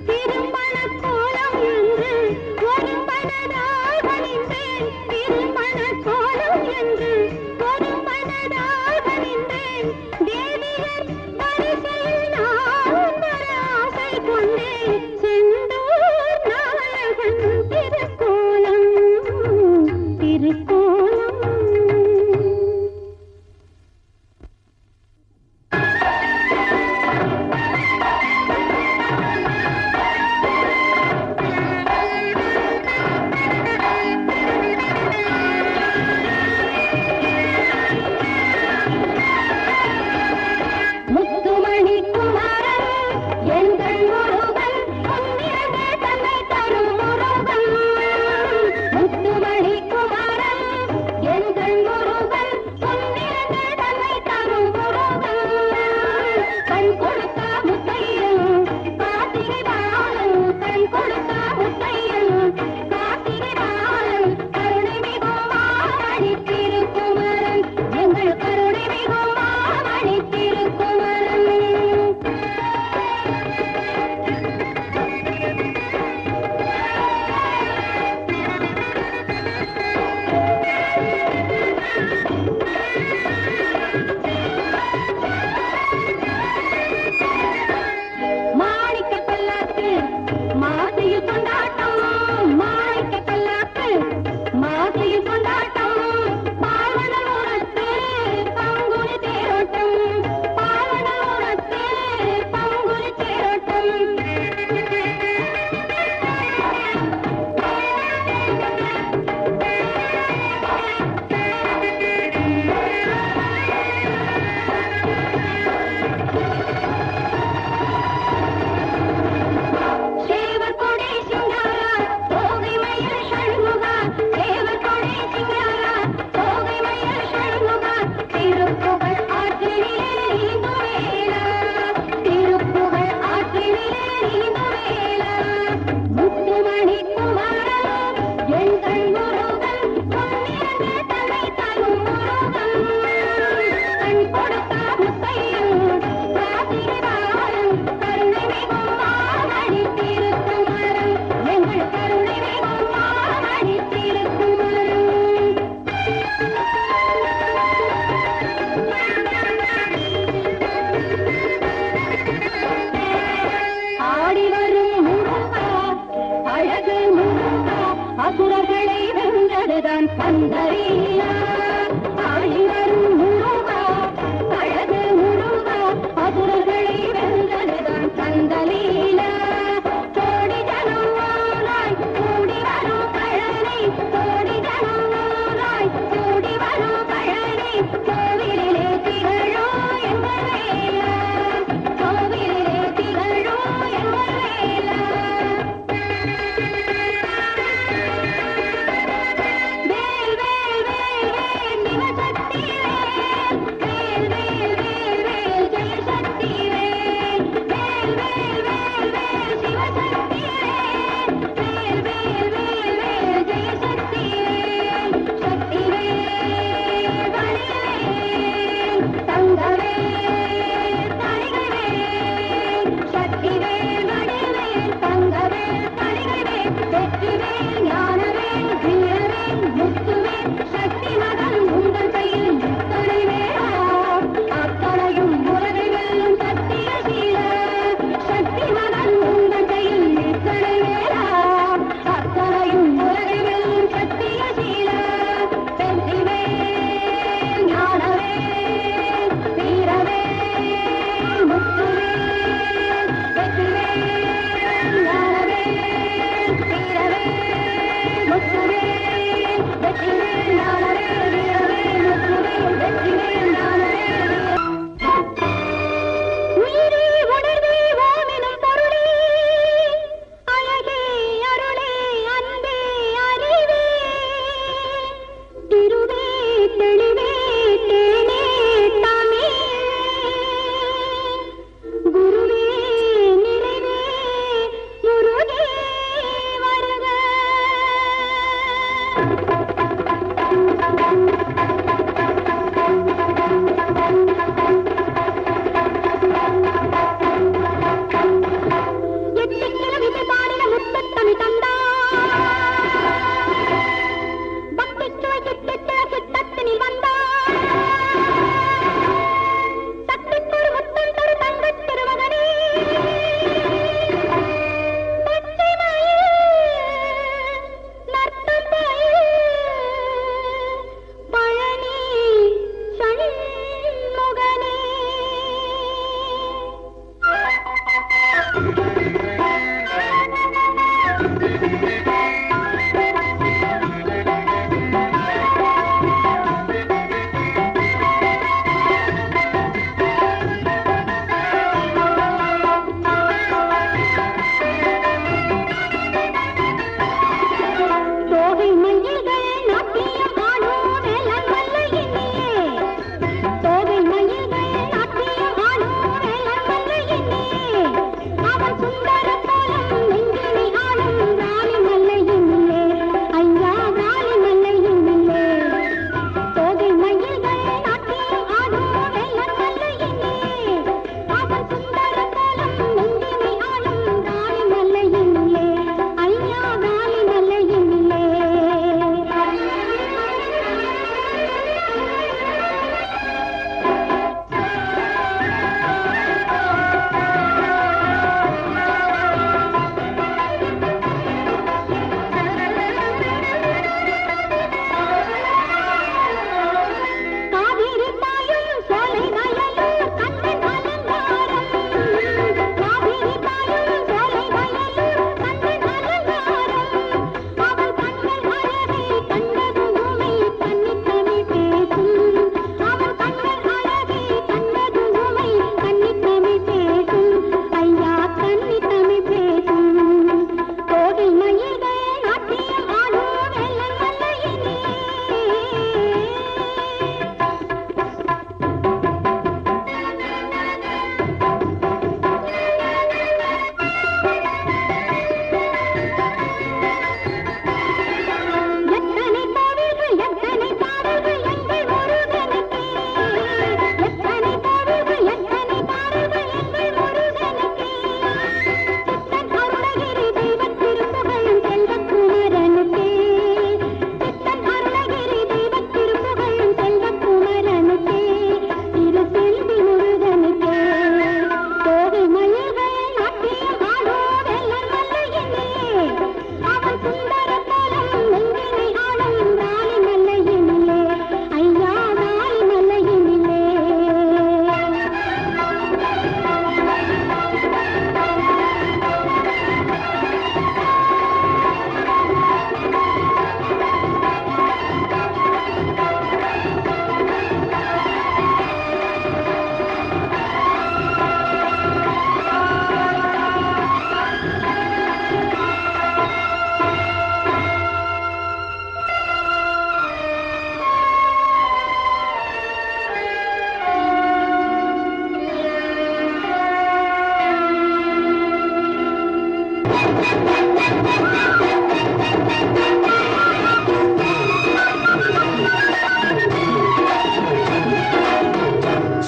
திருமண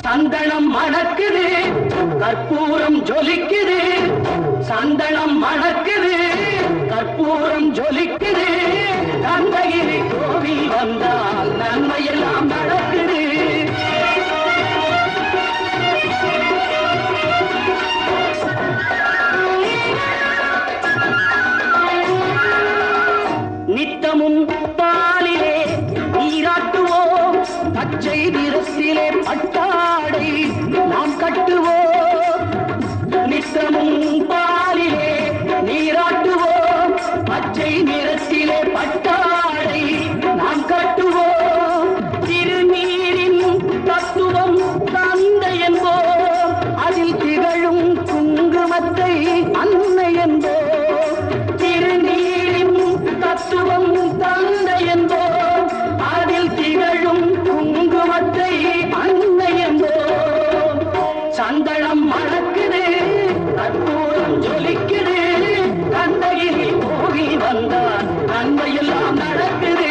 சந்தனம் மணக்குது, கற்பூரம் ஜொலிக்குது. சந்தனம் மணக்குது, கற்பூரம் தரும் பாலிலே நீராட்டுவோம், பச்சை நிறத்திலே பட்டாடை நாம் கட்டுவோம். திருநீரின் தத்துவம் தந்தை என்போம், அதில் திகழும் குங்குமத்தை அன்னை என்போம். திருநீரின் தத்துவம் தந்தை என்போம், அதில் திகழும் குங்குமத்தை அன்னை என்போம். சந்தனம் மணக்குது, கற்பூரம் ஜொலிக்குது, கந்தகிரி போகி வந்தார் நன்மையெல்லாம் நடக்குது.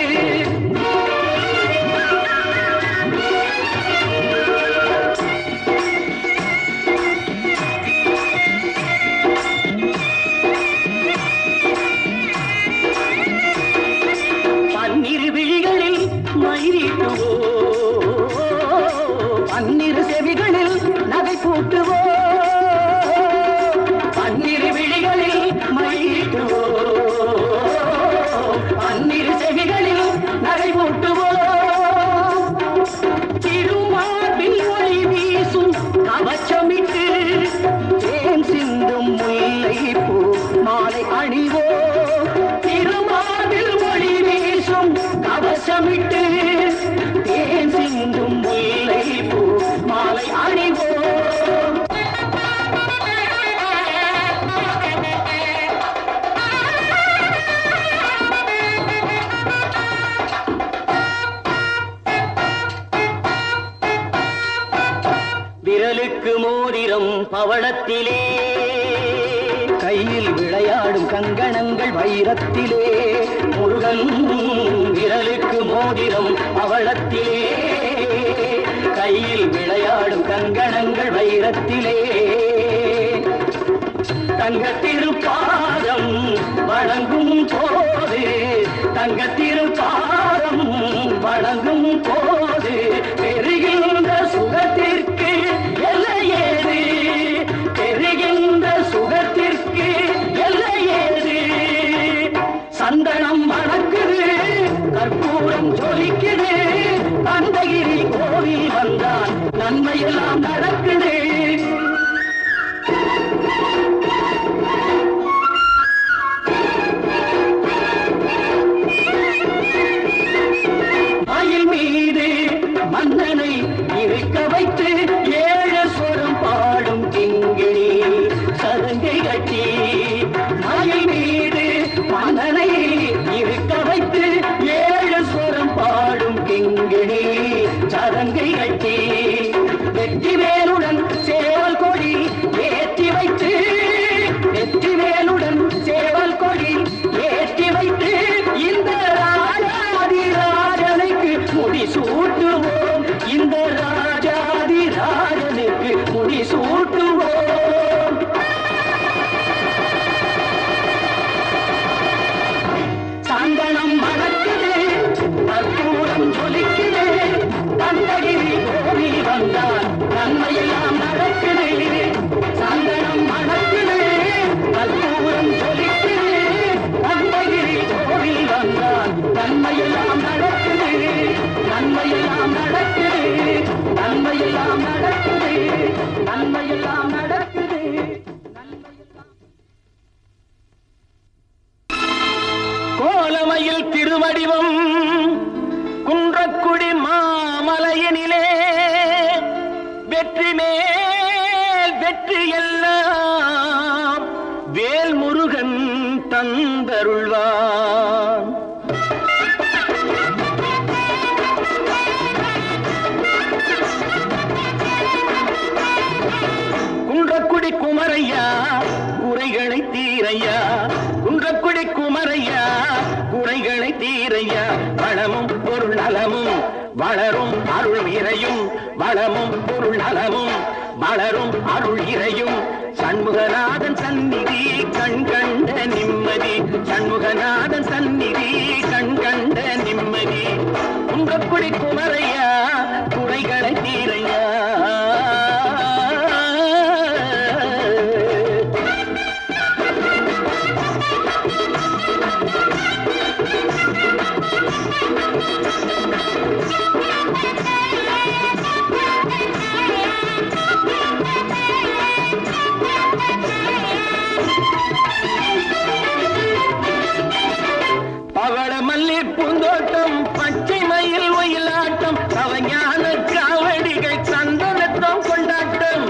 பன்னிரு விழிகளில் மயிலிட்டுவோம், பன்னிரு செவிகளில் நகை பூட்டுவோம். பன்னிரு விழிகளில் மயிலிட்டுவோம், பன்னிரு செவிகளில் நகை பூட்டுவோம். திருமார்பில் ஒளி வீசும் கவச்சமிட்டு தேன் சிந்தும் முல்லை பூ மாலை அணிவோம். திருமார்பில் ஒளி வீசும் கவசமிட்டு தேன் சிந்தும் முல்லை பூ மாலை அணிவோம். விரலுக்கு மோதிரம் பவளத்திலே, கையில் விளையாடும் கங்கணங்கள் வைரத்திலே. முருகன் விரலுக்கு மோதிரம் பவளத்திலே, கையில் விளையாடும் கங்கணங்கள் வைரத்திலே. தங்கத்திருப்பாதம் வணங்கும் போது, தங்கத்திருப்பாதம் வணங்கும் போது பெறுகின்ற சுகத்திற்கு எல்லையேது, பெறுகின்ற சுகத்திற்கு எல்லையேது. சந்தனம் மணக்குது, கற்பூரம் ஜொலிக்குது, கந்தகிரி கோவில் வந்தால் நன்மையெல்லாம் நடக்குது. மயில் மீது மன்னனை இருக்க வைத்து ஏழு சொரம் பாடும் கிங்கிணி சதங்கை கட்டி. மயில் மீது மன்னனை இருக்க வைத்து ஏழு சொரம் பாடும் கிங்கிணி சதங்கை கட்டி. வெற்றிவேலுடன் சேவல் கொடி ஏற்றி வைத்து, வெற்றிவேலுடன் சேவல் கொடி ஏற்றி வைத்து இந்த ராஜாதிராஜனுக்கு முடி சூட்டுவோம், இந்த ராஜாதிராஜனுக்கு முடி சூட்டுவோம். சந்தனம் மணக்குது, கற்பூரம் ஜொலிக்குது, கந்தகிரி கோவில் வந்தால் நன்மையெல்லாம் நடக்குது. சந்தனம் மணக்குது, கற்பூரம் ஜொலிக்குது, கந்தகிரி கோவில் வந்தால் நன்மையெல்லாம் நடக்குது, நன்மையெல்லாம் நடக்குது, நன்மையெல்லாம் நடக்குது, நன்மையெல்லாம் நடக்குது, நன்மையெல்லாம். கோலமையில் திருவடிவம் குன்றக்குடி மாமலையினிலே, வெற்றி மேல் வெற்றி எல்லாம் வேல் முருகன் தந்தருள்வான். குன்றக்குடி குமரையா குறைகளை தீரையா, குன்றக்குடி குமரையா குறைகளை தீரையா. வளமும் பொருள் நலமும் வளரும் அருள் இறையும், வளமும் பொருள் நலமும் வளரும் அருள் இறையும். சண்முகநாதன் சந்நிதி கண் கண்ட நிம்மதி, சண்முகநாதன் சந்நிதி கண் கண்ட நிம்மதி. குன்றக்குடி குமரையா குறைகளை தீரையா. பவள மல்லி பூந்தோட்டம் பச்சை மயில் ஒயிலாட்டம் கவஞான காவடிகள் சந்தனத்தம் கொண்டாட்டம்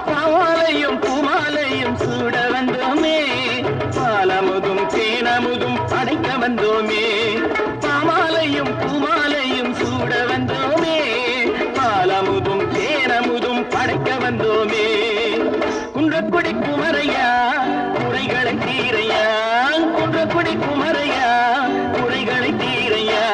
பாவாலையும் பூமாலையும் சூட வந்தோமே பாலமுதும் தேனமுதும் படைக்க வந்தோமே பாமாலையும் பூமாலையும் சூட வந்தோமே பாலமுதும் தேனமுதும் படைக்க வந்தோமே குன்றக்குடி குமரையா குறைகளை தீரையா குன்றக்குடி குமரையா குறைகளை தீரையா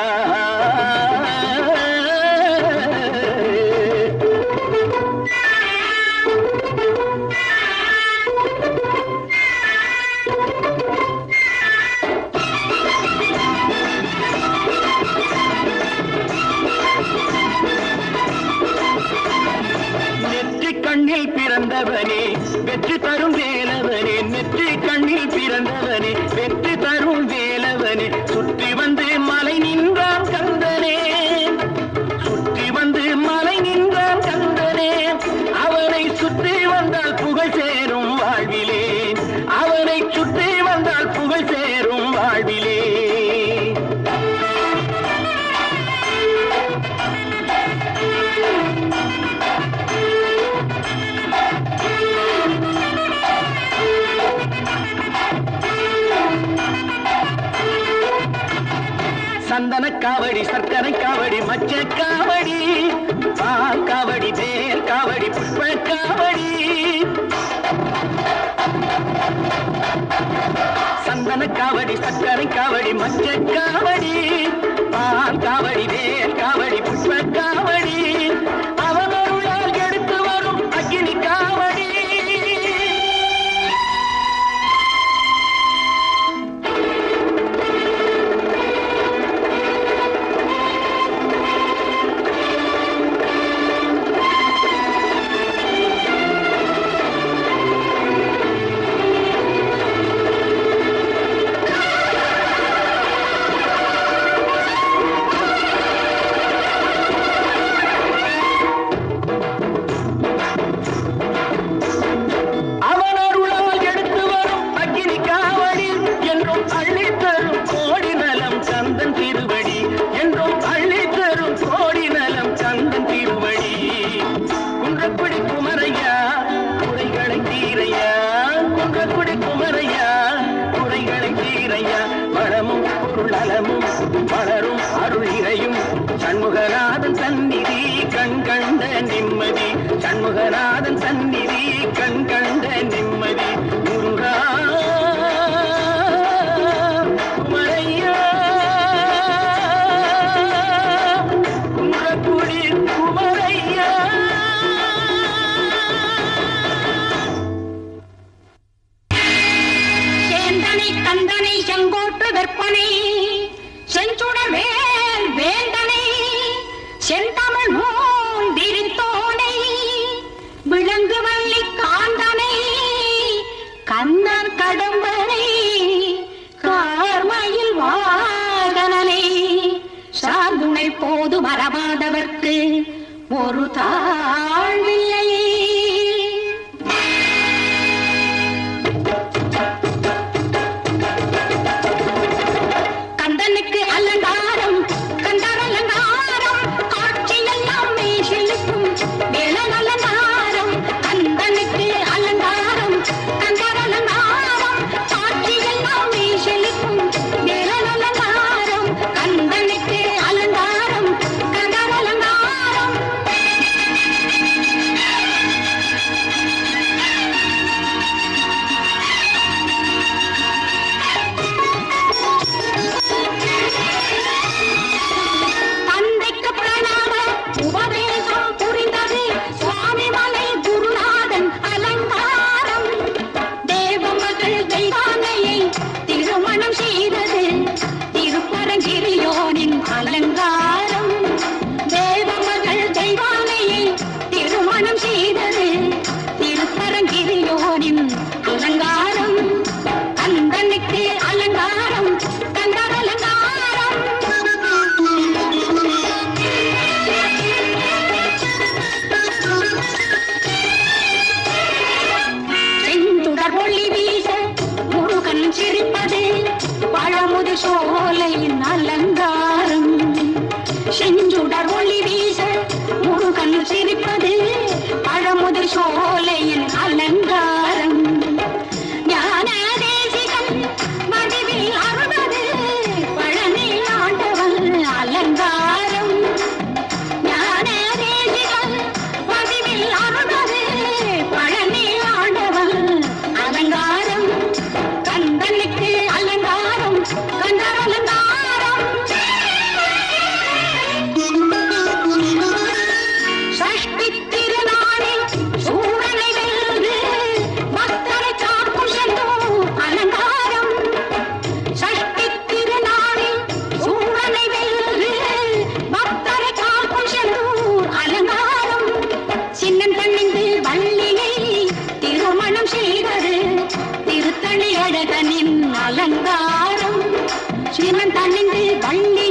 கண்ணில் பிறந்தவனே வெற்றி தரும் வேலவனே நெற்றி கண்ணில் பிறந்தவனே வெற்றி தரும் வேலவனே சுற்றி வந்து மலை நின்றான் கந்தனே சுற்றி வந்து மலை நின்றான் கந்தனே அவனை சுற்றி வந்தால் புகழ் சேரும் வாழ்விலே அவனை சுற்றி வந்தால் புகழ் சேரும் வாழ்விலே சந்தன காவடி சர்க்கரை காவடி மச்ச காவடி பால் காவடி தேர் காவடி புஷ்ப காவடி சந்தன காவடி சர்க்கரை காவடி மச்ச காவடி பால் காவடி தேர் காவடி புஷ்ப காவடி அவனருளால் எடுத்து வரும் அக்கினி காவடி வளரும் அருள் இறையும் சண்முகநாதன் சந்நிதி கண் கண்ட நிம்மதி சண்முகநாதன் சந்நிதி கண் கண்ட நிம்மதி முருகா குமரையா குன்றக்குடி குமரையா சேந்தனை கந்தனை செங்கோட்டு விற்பனை செஞ்சுடர் வேல் வேந்தனை செந்தமிழ் மூந்திரித்தோனை விலங்கு வள்ளி காந்தனை கந்தன் கடம்பனை கார்மயில் வாகனனை சார்துணை போது மரபாதவர்க்கு ஒரு தாழ்வில்லை சோலையின் அலங்காரம் ஞான தேசிகன் மடிவில் அருவது பழனி ஆண்டவன் அலங்காரம் ஞான தேசிகன் மடிவில் அருவது பழனி ஆண்டவன் அலங்காரம் கந்தனுக்கு அலங்காரம் கந்தர் அலங்காரம் சஷ்டி திருநாளில் சூரனை வென்று பக்தரை காக்கும் செந்தூர் அலங்காரம் சஷ்டி திருநாளில் சூரனை வென்று பக்தரை காக்கும் செந்தூர் அலங்காரம் சின்னம் தணிந்து வள்ளியை திருமணம் செய்தது திருத்தணி அழகனின் அலங்காரம் சின்னம் தணிந்து வள்ளி